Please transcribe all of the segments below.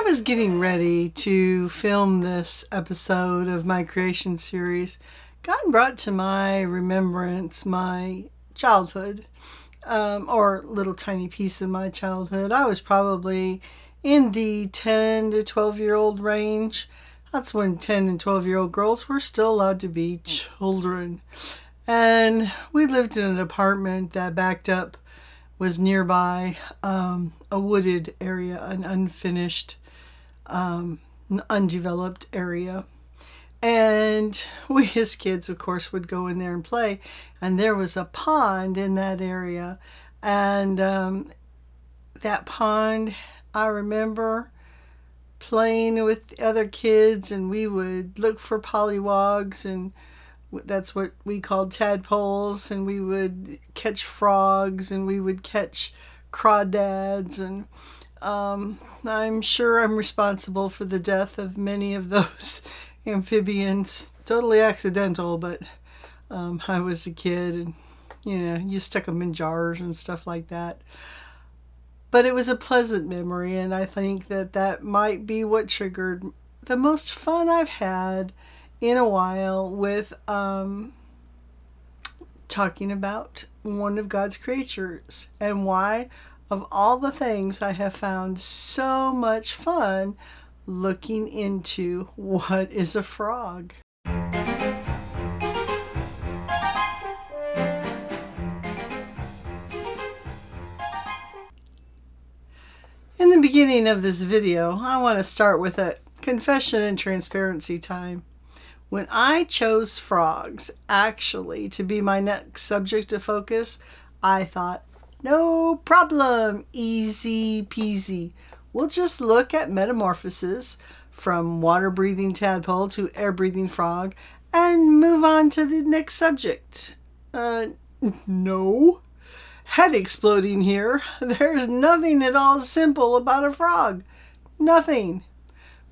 was getting ready to film this episode of my creation series, God brought to my remembrance my childhood, or little tiny piece of my childhood. I was probably in the 10 to 12-year-old range. That's when 10 and 12-year-old girls were still allowed to be children. And we lived in an apartment that backed up, was nearby a wooded area, an unfinished, undeveloped area. And we as kids, of course, would go in there and play. And there was a pond in that area. And that pond, I remember playing with other kids, and we would look for pollywogs, and that's what we called tadpoles, and we would catch frogs, and we would catch crawdads, and I'm sure I'm responsible for the death of many of those amphibians. Totally accidental, but I was a kid, and you stuck them in jars and stuff like that. But it was a pleasant memory, and I think that might be what triggered the most fun I've had in a while with talking about one of God's creatures, and why, of all the things, I have found so much fun looking into what is a frog. In the beginning of this video, I want to start with a confession and transparency time. When I chose frogs, actually, to be my next subject of focus, I thought, no problem, easy peasy. We'll just look at metamorphosis from water-breathing tadpole to air-breathing frog and move on to the next subject. No. Head exploding here. There's nothing at all simple about a frog. Nothing.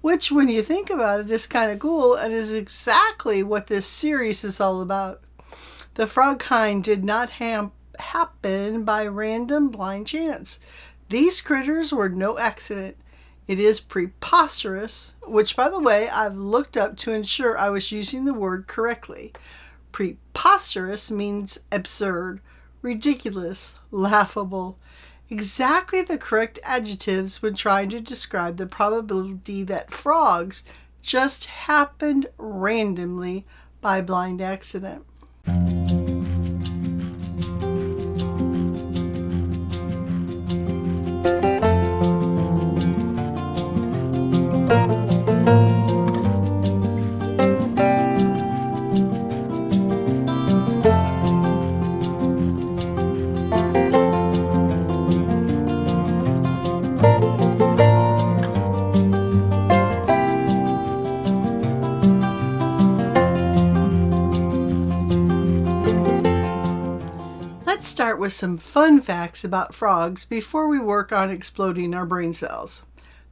Which, when you think about it, is kind of cool and is exactly what this series is all about. The frog kind did not happen by random blind chance. These critters were no accident. It is preposterous, which, by the way, I've looked up to ensure I was using the word correctly. Preposterous means absurd, ridiculous, laughable. Exactly the correct adjectives when trying to describe the probability that frogs just happened randomly by blind accident. Let's start with some fun facts about frogs before we work on exploding our brain cells.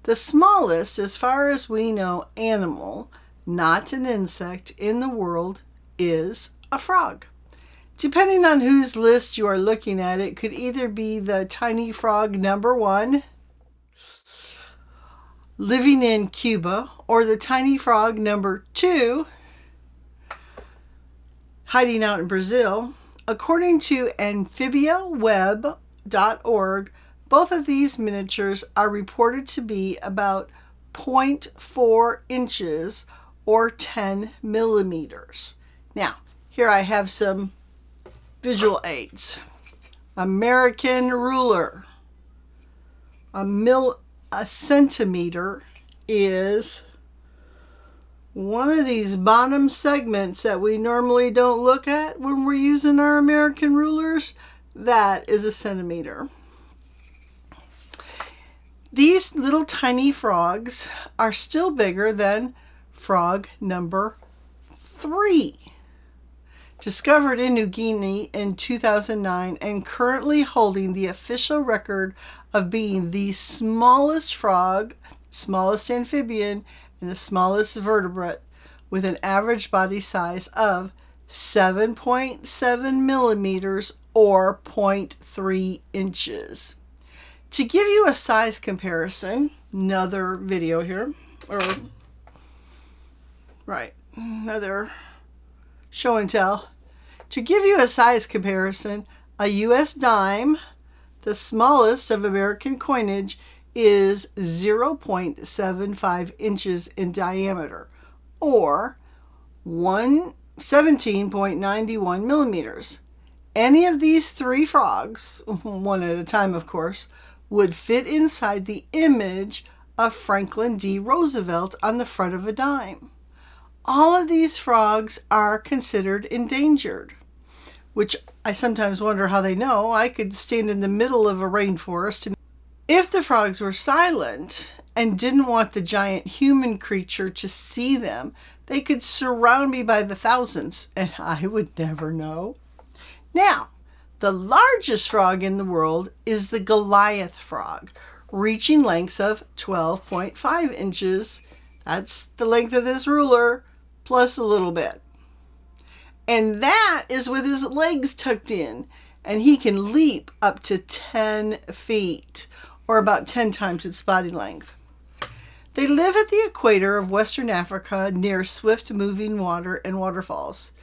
The smallest, as far as we know, animal, not an insect, in the world is a frog. Depending on whose list you are looking at, it could either be the tiny frog number 1, living in Cuba, or the tiny frog number 2, hiding out in Brazil. According to amphibiaweb.org, both of these miniatures are reported to be about 0.4 inches or 10 millimeters. Now, here I have some visual aids. American ruler. A centimeter is one of these bottom segments that we normally don't look at when we're using our American rulers. That is a centimeter. These little tiny frogs are still bigger than frog number 3. Discovered in New Guinea in 2009 and currently holding the official record of being the smallest frog, smallest amphibian, and the smallest vertebrate, with an average body size of 7.7 millimeters or 0.3 inches. To give you a size comparison, another video here, another show and tell. To give you a size comparison, a US dime, the smallest of American coinage, is 0.75 inches in diameter, or 17.91 millimeters. Any of these three frogs, one at a time of course, would fit inside the image of Franklin D. Roosevelt on the front of a dime. All of these frogs are considered endangered, which I sometimes wonder how they know. I could stand in the middle of a rainforest, and if the frogs were silent and didn't want the giant human creature to see them, they could surround me by the thousands, and I would never know. Now, the largest frog in the world is the Goliath Frog, reaching lengths of 12.5 inches. That's the length of this ruler, plus a little bit. And that is with his legs tucked in, and he can leap up to 10 feet, or about 10 times its body length. They live at the equator of Western Africa near swift-moving water and waterfalls.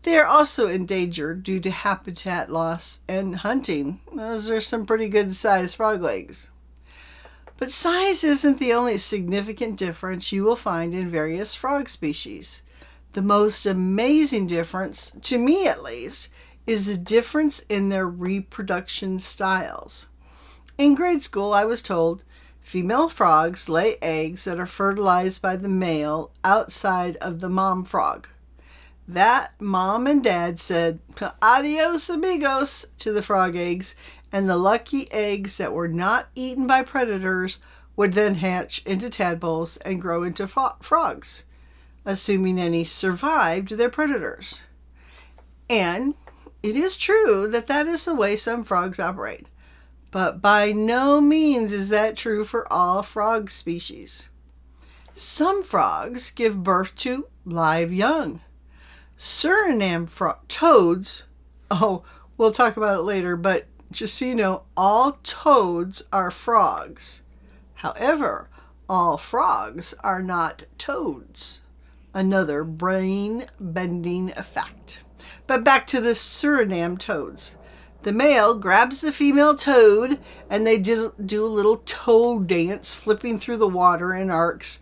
They are also endangered due to habitat loss and hunting. Those are some pretty good-sized frog legs. But size isn't the only significant difference you will find in various frog species. The most amazing difference, to me at least, is the difference in their reproduction styles. In grade school, I was told female frogs lay eggs that are fertilized by the male outside of the mom frog. That mom and dad said, "Adios amigos," to the frog eggs, and the lucky eggs that were not eaten by predators would then hatch into tadpoles and grow into frogs, assuming any survived their predators. And it is true that that is the way some frogs operate, but by no means is that true for all frog species. Some frogs give birth to live young. Suriname toads, we'll talk about it later, but just so you know, all toads are frogs. However, all frogs are not toads. Another brain-bending fact. But back to the Suriname toads. The male grabs the female toad, and they do a little toad dance, flipping through the water in arcs.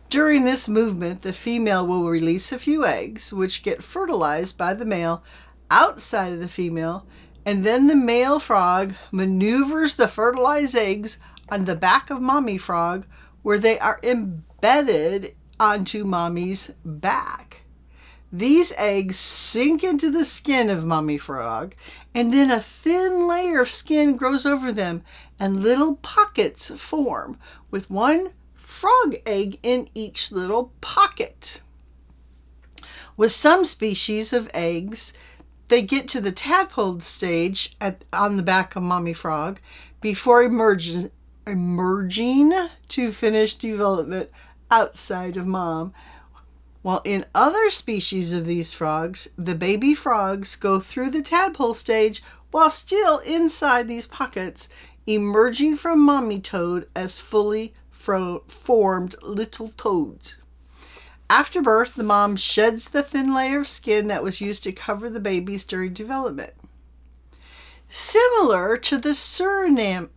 During this movement, the female will release a few eggs, which get fertilized by the male outside of the female, and then the male frog maneuvers the fertilized eggs on the back of mommy frog, where they are embedded onto mommy's back. These eggs sink into the skin of mommy frog, and then a thin layer of skin grows over them, and little pockets form, with one frog egg in each little pocket. With some species of eggs, they get to the tadpole stage on the back of mommy frog before emerging to finish development outside of mom. While in other species of these frogs, the baby frogs go through the tadpole stage while still inside these pockets, emerging from mommy toad as fully formed little toads. After birth, the mom sheds the thin layer of skin that was used to cover the babies during development. Similar to the Surami,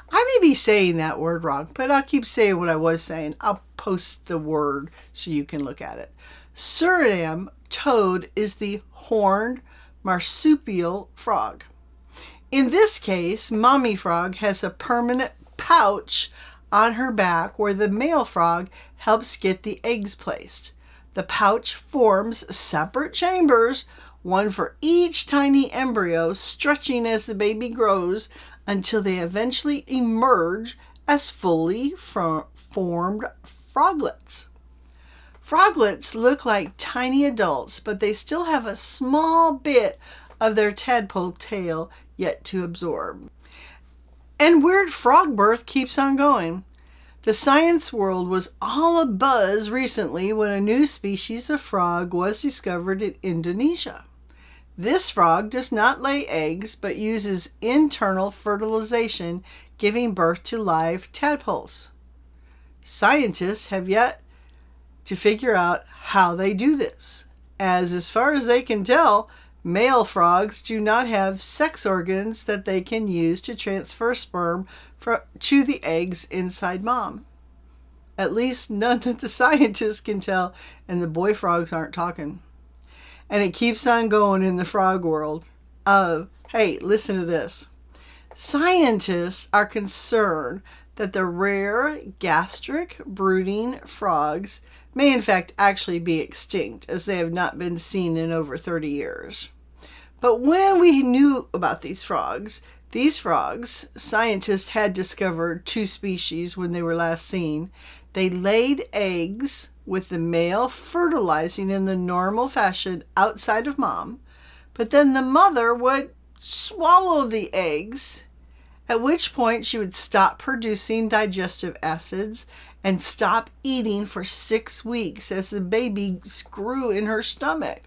I may be saying that word wrong, but I'll keep saying what I was saying. I'll post the word so you can look at it. Suriname toad is the horned marsupial frog. In this case, mommy frog has a permanent pouch on her back where the male frog helps get the eggs placed. The pouch forms separate chambers, one for each tiny embryo, stretching as the baby grows until they eventually emerge as fully formed froglets. Froglets look like tiny adults, but they still have a small bit of their tadpole tail yet to absorb. And weird frog birth keeps on going. The science world was all abuzz recently when a new species of frog was discovered in Indonesia. This frog does not lay eggs, but uses internal fertilization, giving birth to live tadpoles. Scientists have yet to figure out how they do this, as far as they can tell, male frogs do not have sex organs that they can use to transfer sperm to the eggs inside mom. At least none that the scientists can tell, and the boy frogs aren't talking. And it keeps on going in the frog world. Hey, listen to this. Scientists are concerned that the rare gastric brooding frogs may in fact actually be extinct, as they have not been seen in over 30 years. But when we knew about these frogs, scientists had discovered 2 species when they were last seen. They laid eggs with the male fertilizing in the normal fashion outside of mom, but then the mother would swallow the eggs, at which point she would stop producing digestive acids and stop eating for 6 weeks as the baby grew in her stomach.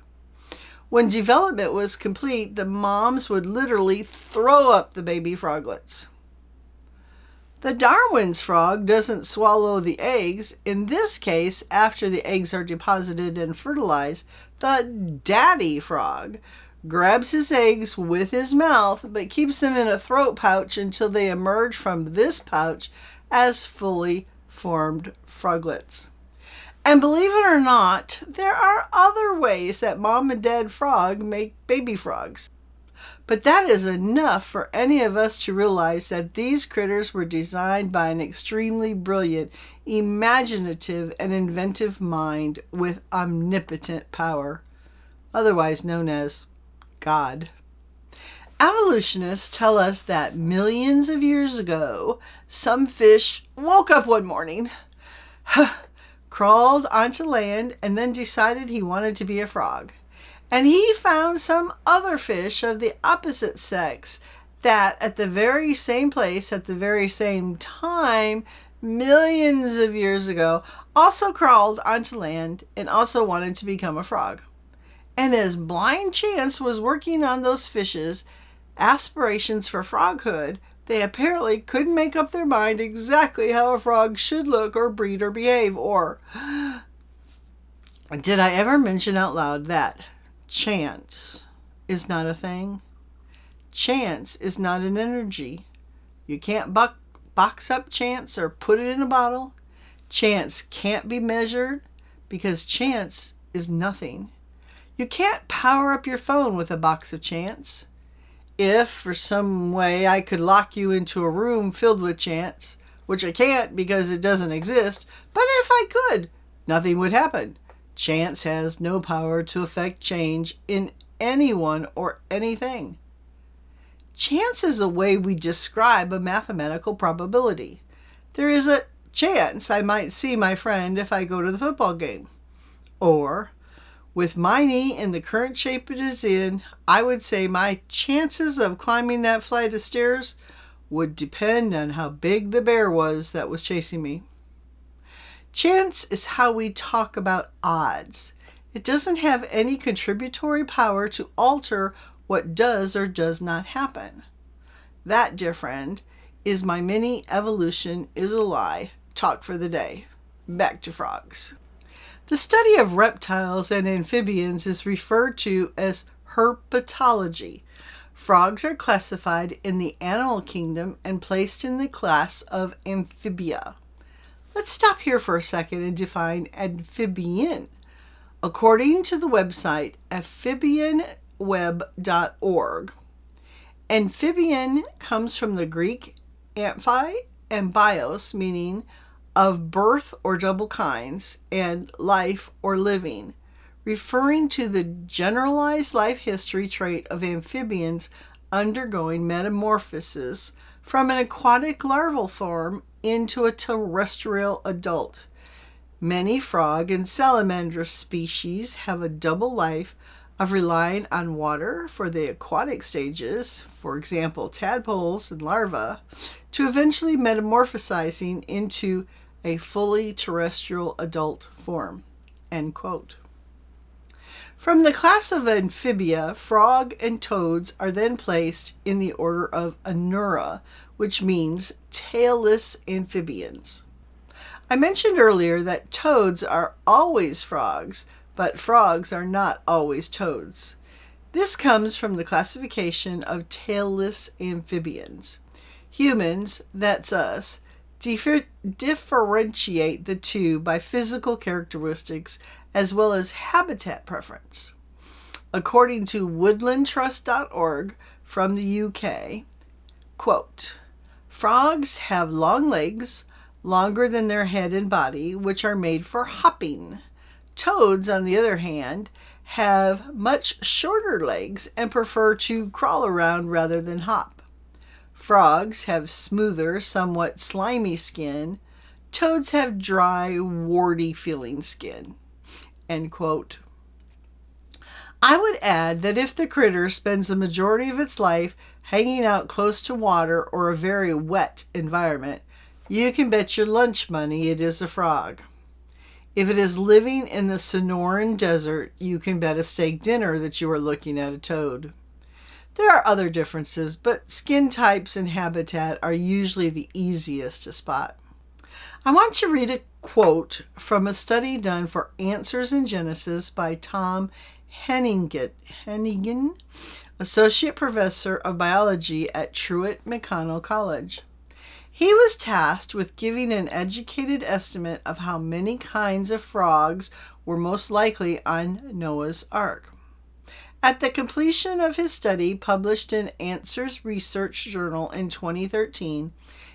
When development was complete, the moms would literally throw up the baby froglets. The Darwin's frog doesn't swallow the eggs. In this case, after the eggs are deposited and fertilized, the daddy frog grabs his eggs with his mouth, but keeps them in a throat pouch until they emerge from this pouch as fully formed froglets. And believe it or not, there are other ways that mom and dad frog make baby frogs. But that is enough for any of us to realize that these critters were designed by an extremely brilliant, imaginative, and inventive mind with omnipotent power, otherwise known as God. Evolutionists tell us that millions of years ago, some fish woke up one morning, crawled onto land, and then decided he wanted to be a frog. And he found some other fish of the opposite sex that at the very same place, at the very same time, millions of years ago, also crawled onto land and also wanted to become a frog. And as blind chance was working on those fishes' aspirations for froghood, they apparently couldn't make up their mind exactly how a frog should look or breed or behave. Or did I ever mention out loud that chance is not a thing? Chance is not an energy. You can't box up chance or put it in a bottle. Chance can't be measured because chance is nothing. You can't power up your phone with a box of chance. If for some way I could lock you into a room filled with chance, which I can't because it doesn't exist, but if I could, nothing would happen. Chance has no power to affect change in anyone or anything. Chance is a way we describe a mathematical probability. There is a chance I might see my friend if I go to the football game. Or, with my knee in the current shape it is in, I would say my chances of climbing that flight of stairs would depend on how big the bear was that was chasing me. Chance is how we talk about odds. It doesn't have any contributory power to alter what does or does not happen. That, dear friend, is my mini evolution is a lie talk for the day. Back to frogs. The study of reptiles and amphibians is referred to as herpetology. Frogs are classified in the animal kingdom and placed in the class of amphibia. Let's stop here for a second and define amphibian. According to the website amphibianweb.org, amphibian comes from the Greek amphi and bios, meaning of birth or double kinds, and life or living, referring to the generalized life history trait of amphibians undergoing metamorphosis from an aquatic larval form into a terrestrial adult. Many frog and salamander species have a double life of relying on water for the aquatic stages, for example tadpoles and larvae, to eventually metamorphosizing into a fully terrestrial adult form. End quote. From the class of amphibia, frog and toads are then placed in the order of Anura, which means tailless amphibians. I mentioned earlier that toads are always frogs, but frogs are not always toads. This comes from the classification of tailless amphibians. Humans, that's us, differentiate the two by physical characteristics as well as habitat preference. According to woodlandtrust.org from the UK, quote, "Frogs have long legs, longer than their head and body, which are made for hopping. Toads, on the other hand, have much shorter legs and prefer to crawl around rather than hop. Frogs have smoother, somewhat slimy skin. Toads have dry, warty-feeling skin." End quote. I would add that if the critter spends the majority of its life hanging out close to water or a very wet environment, you can bet your lunch money it is a frog. If it is living in the Sonoran Desert, you can bet a steak dinner that you are looking at a toad. There are other differences, but skin types and habitat are usually the easiest to spot. I want to read a quote from a study done for Answers in Genesis by Tom Hennigan, Associate Professor of Biology at Truett McConnell College. He was tasked with giving an educated estimate of how many kinds of frogs were most likely on Noah's Ark. At the completion of his study, published in Answers Research Journal in 2013,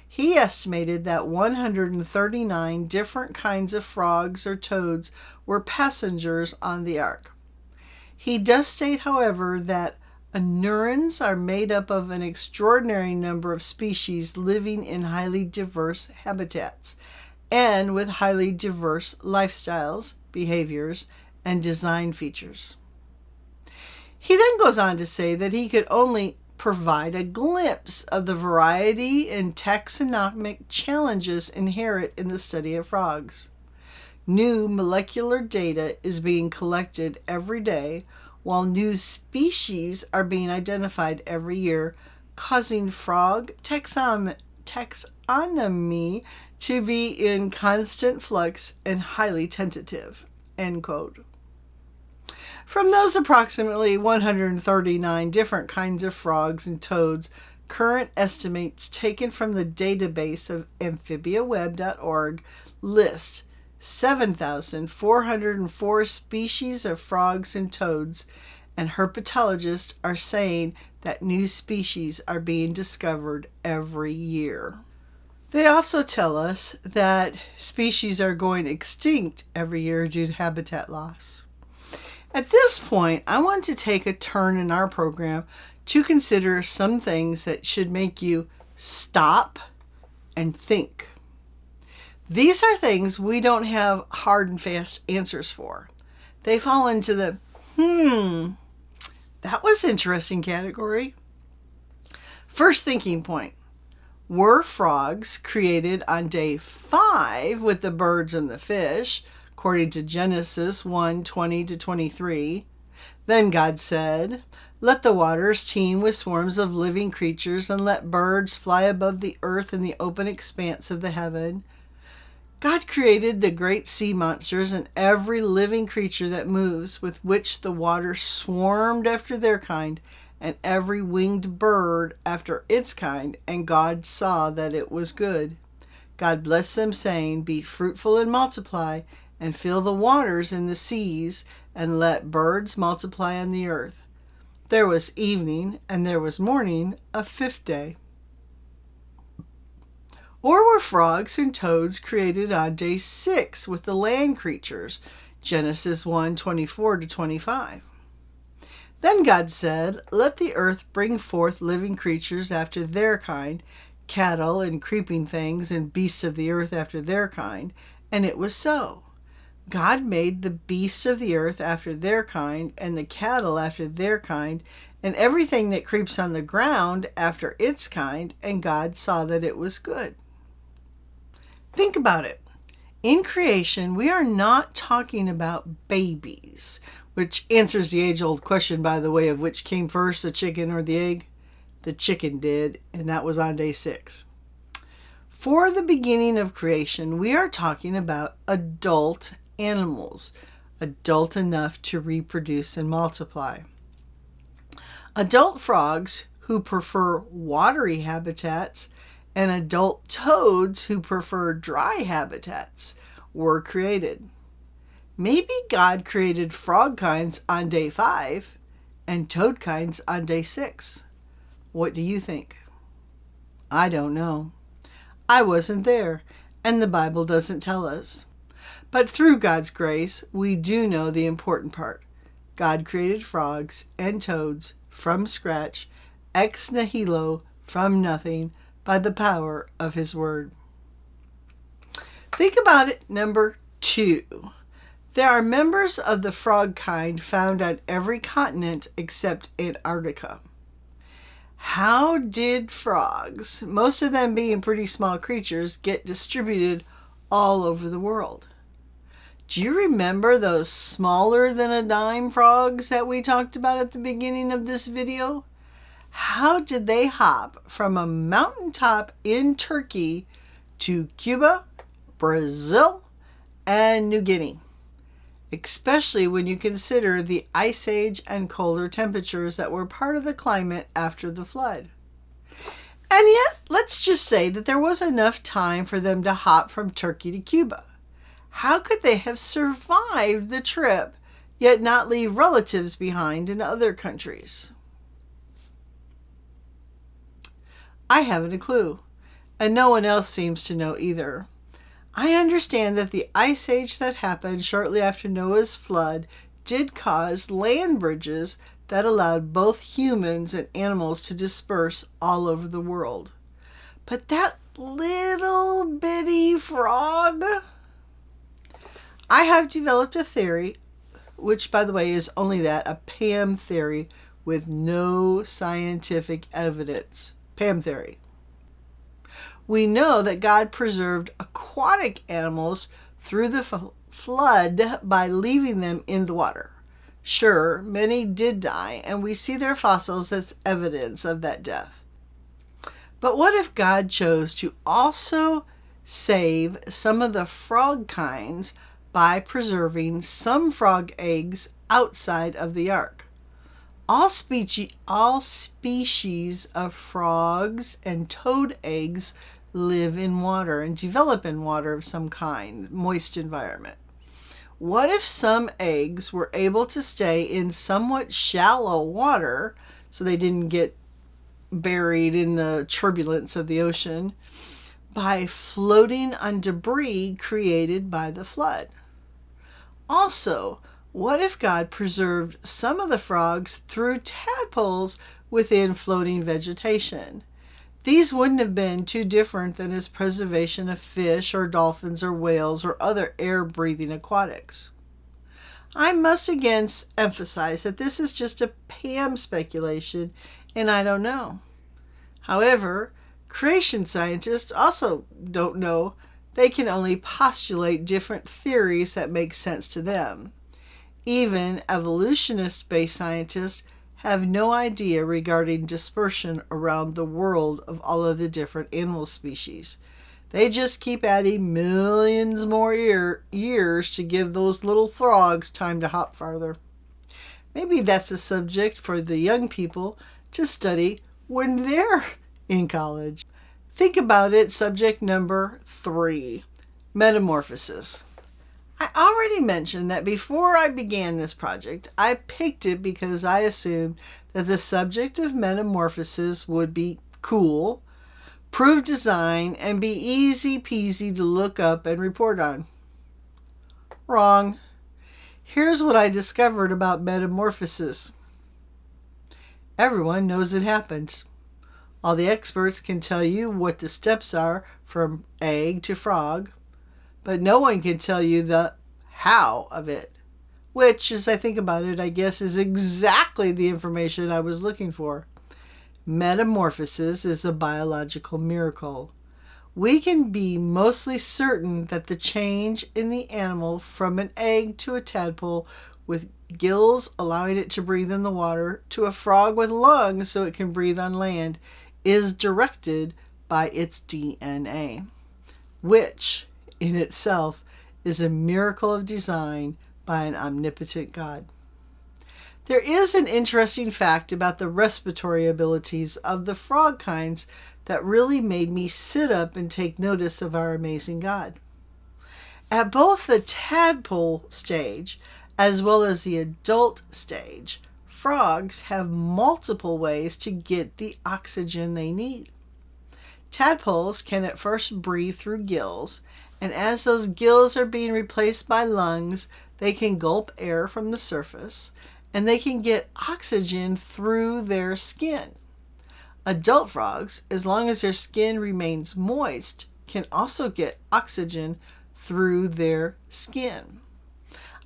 he estimated that 139 different kinds of frogs or toads were passengers on the Ark. He does state, however, that Anurans are made up of an extraordinary number of species living in highly diverse habitats and with highly diverse lifestyles, behaviors, and design features. He then goes on to say that he could only provide a glimpse of the variety and taxonomic challenges inherent in the study of frogs. New molecular data is being collected every day, while new species are being identified every year, causing frog taxonomy to be in constant flux and highly tentative. End quote. From those approximately 139 different kinds of frogs and toads, current estimates taken from the database of amphibiaweb.org list 7,404 species of frogs and toads, and herpetologists are saying that new species are being discovered every year. They also tell us that species are going extinct every year due to habitat loss. At this point, I want to take a turn in our program to consider some things that should make you stop and think. These are things we don't have hard and fast answers for. They fall into the, that was interesting category. First thinking point. Were frogs created on day 5 with the birds and the fish, according to Genesis 1:20-23? Then God said, "Let the waters teem with swarms of living creatures, and let birds fly above the earth in the open expanse of the heaven." God created the great sea monsters and every living creature that moves, with which the waters swarmed after their kind, and every winged bird after its kind, and God saw that it was good. God blessed them, saying, "Be fruitful and multiply, and fill the waters in the seas, and let birds multiply on the earth." There was evening, and there was morning, a 5th day. Or were frogs and toads created on day 6 with the land creatures, Genesis 1:24-25? Then God said, "Let the earth bring forth living creatures after their kind, cattle and creeping things and beasts of the earth after their kind." And it was so. God made the beasts of the earth after their kind, and the cattle after their kind, and everything that creeps on the ground after its kind, and God saw that it was good. Think about it. In creation, we are not talking about babies. which answers the age-old question, by the way, of which came first, the chicken or the egg. The chicken did, and that was on day 6. For the beginning of creation, we are talking about adult animals, adult enough to reproduce and multiply. Adult frogs who prefer watery habitats and adult toads who prefer dry habitats were created. Maybe God created frog kinds on day 5 and toad kinds on day 6. What do you think? I don't know. I wasn't there, and the Bible doesn't tell us. But through God's grace, we do know the important part. God created frogs and toads from scratch, ex nihilo, from nothing, by the power of His Word. Think about it. Number 2. There are members of the frog kind found on every continent except Antarctica. How did frogs, most of them being pretty small creatures, get distributed all over the world? Do you remember those smaller than a dime frogs that we talked about at the beginning of this video? How did they hop from a mountaintop in Turkey to Cuba, Brazil, and New Guinea? Especially when you consider the ice age and colder temperatures that were part of the climate after the flood. And yet, let's just say that there was enough time for them to hop from Turkey to Cuba. How could they have survived the trip, yet not leave relatives behind in other countries? I haven't a clue, and no one else seems to know either. I understand that the ice age that happened shortly after Noah's flood did cause land bridges that allowed both humans and animals to disperse all over the world. But that little bitty frog? I have developed a theory, which by the way is only that, a Pam theory with no scientific evidence. Pam theory. We know that God preserved aquatic animals through the flood by leaving them in the water. Sure, many did die, and we see their fossils as evidence of that death. But what if God chose to also save some of the frog kinds by preserving some frog eggs outside of the ark? All species of frogs and toad eggs live in water and develop in water of some kind, moist environment. What if some eggs were able to stay in somewhat shallow water so they didn't get buried in the turbulence of the ocean by floating on debris created by the flood? Also, what if God preserved some of the frogs through tadpoles within floating vegetation? These wouldn't have been too different than His preservation of fish or dolphins or whales or other air-breathing aquatics. I must again emphasize that this is just a Pam speculation, and I don't know. However, creation scientists also don't know. They can only postulate different theories that make sense to them. Even evolutionist-based scientists have no idea regarding dispersion around the world of all of the different animal species. They just keep adding millions more years to give those little frogs time to hop farther. Maybe that's a subject for the young people to study when they're in college. Think about it. Subject number 3, metamorphosis. I already mentioned that before I began this project, I picked it because I assumed that the subject of metamorphosis would be cool, prove design, and be easy peasy to look up and report on. Wrong. Here's what I discovered about metamorphosis. Everyone knows it happens. All the experts can tell you what the steps are from egg to frog, but no one can tell you the how of it, which, as I think about it, I guess is exactly the information I was looking for. Metamorphosis is a biological miracle. We can be mostly certain that the change in the animal from an egg to a tadpole with gills allowing it to breathe in the water, to a frog with lungs so it can breathe on land, is directed by its DNA, which in itself is a miracle of design by an omnipotent God. There is an interesting fact about the respiratory abilities of the frog kinds that really made me sit up and take notice of our amazing God. At both the tadpole stage as well as the adult stage, frogs have multiple ways to get the oxygen they need. Tadpoles can at first breathe through gills, and as those gills are being replaced by lungs, they can gulp air from the surface, and they can get oxygen through their skin. Adult frogs, as long as their skin remains moist, can also get oxygen through their skin.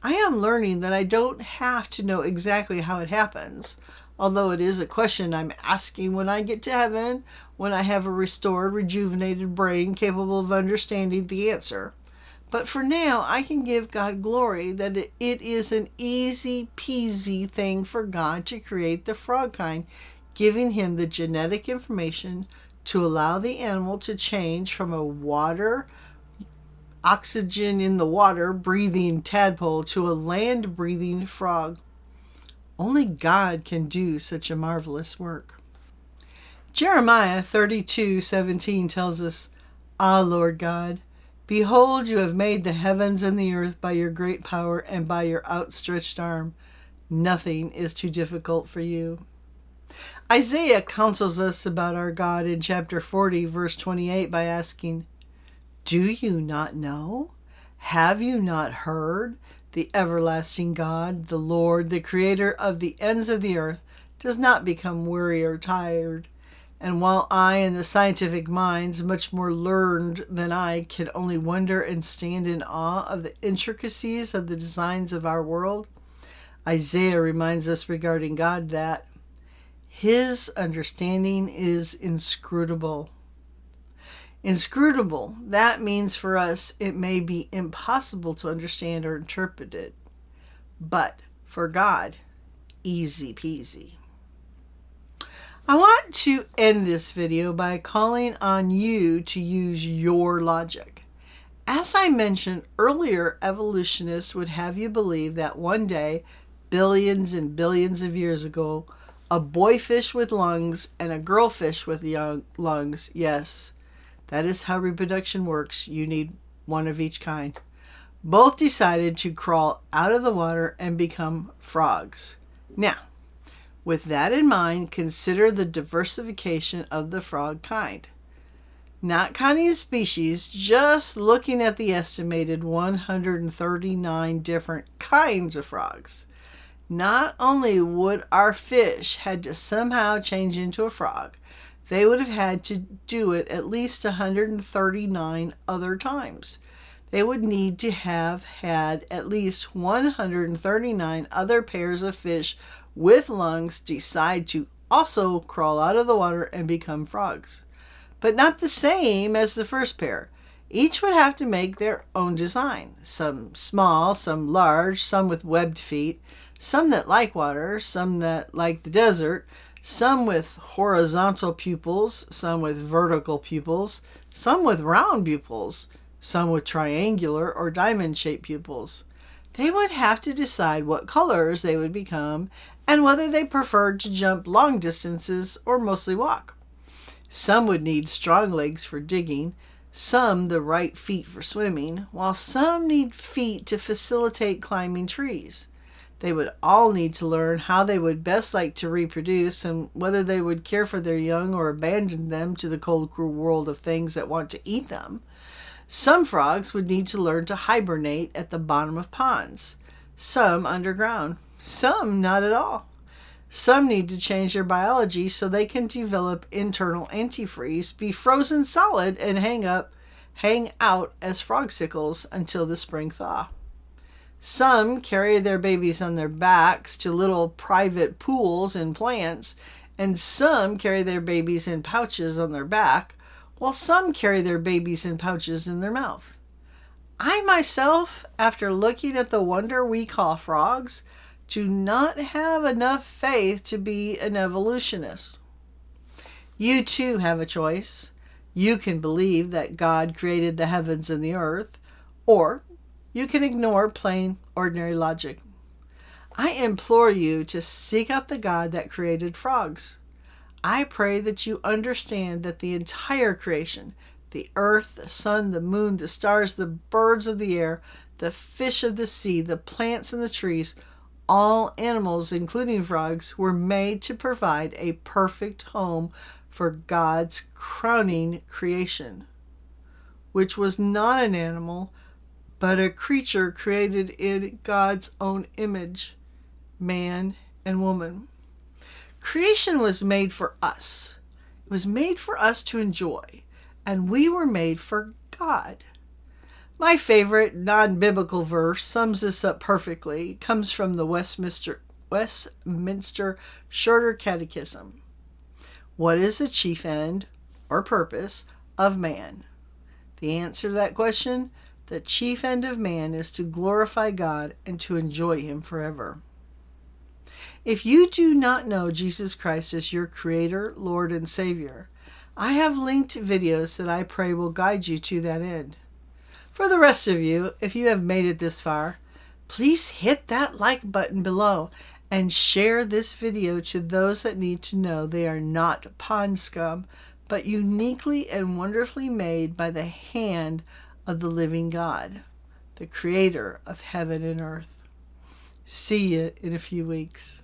I am learning that I don't have to know exactly how it happens, although it is a question I'm asking when I get to heaven, when I have a restored, rejuvenated brain capable of understanding the answer. But for now, I can give God glory that it is an easy peasy thing for God to create the frog kind, giving him the genetic information to allow the animal to change from a oxygen in the water breathing tadpole to a land breathing frog. Only God can do such a marvelous work. Jeremiah 32:17 tells us, "Ah, Lord God, behold, you have made the heavens and the earth by your great power and by your outstretched arm. Nothing is too difficult for you." Isaiah counsels us about our God in chapter 40, verse 28 by asking, "Do you not know? Have you not heard? The everlasting God, the Lord, the creator of the ends of the earth, does not become weary or tired." And while I and the scientific minds, much more learned than I, can only wonder and stand in awe of the intricacies of the designs of our world, Isaiah reminds us regarding God that his understanding is inscrutable. Inscrutable, that means for us it may be impossible to understand or interpret it, but for God, easy peasy. I want to end this video by calling on you to use your logic. As I mentioned earlier, evolutionists would have you believe that one day, billions and billions of years ago, a boy fish with lungs and a girl fish with young lungs, yes, that is how reproduction works. You need one of each kind. Both decided to crawl out of the water and become frogs. Now, with that in mind, consider the diversification of the frog kind. Not counting species, just looking at the estimated 139 different kinds of frogs. Not only would our fish had to somehow change into a frog, they would have had to do it at least 139 other times. They would need to have had at least 139 other pairs of fish with lungs decide to also crawl out of the water and become frogs. But not the same as the first pair. Each would have to make their own design. Some small, some large, some with webbed feet, some that like water, some that like the desert, some with horizontal pupils, some with vertical pupils, some with round pupils, some with triangular or diamond-shaped pupils. They would have to decide what colors they would become and whether they preferred to jump long distances or mostly walk. Some would need strong legs for digging, some the right feet for swimming, while some need feet to facilitate climbing trees. They would all need to learn how they would best like to reproduce and whether they would care for their young or abandon them to the cold, cruel world of things that want to eat them. Some frogs would need to learn to hibernate at the bottom of ponds, some underground, some not at all. Some need to change their biology so they can develop internal antifreeze, be frozen solid, and hang out as frogsicles until the spring thaw. Some carry their babies on their backs to little private pools in plants, and some carry their babies in pouches on their back, while some carry their babies in pouches in their mouth. I myself, after looking at the wonder we call frogs, do not have enough faith to be an evolutionist. You too have a choice. You can believe that God created the heavens and the earth, or you can ignore plain, ordinary logic. I implore you to seek out the God that created frogs. I pray that you understand that the entire creation, the earth, the sun, the moon, the stars, the birds of the air, the fish of the sea, the plants and the trees, all animals, including frogs, were made to provide a perfect home for God's crowning creation, which was not an animal, but a creature created in God's own image, man and woman. Creation was made for us. It was made for us to enjoy, and we were made for God. My favorite non-biblical verse sums this up perfectly. It comes from the Westminster Shorter Catechism. What is the chief end or purpose of man? The answer to that question: the chief end of man is to glorify God and to enjoy Him forever. If you do not know Jesus Christ as your Creator, Lord, and Savior, I have linked videos that I pray will guide you to that end. For the rest of you, if you have made it this far, please hit that like button below and share this video to those that need to know they are not pond scum, but uniquely and wonderfully made by the hand of the living God, the Creator of heaven and earth. See you in a few weeks.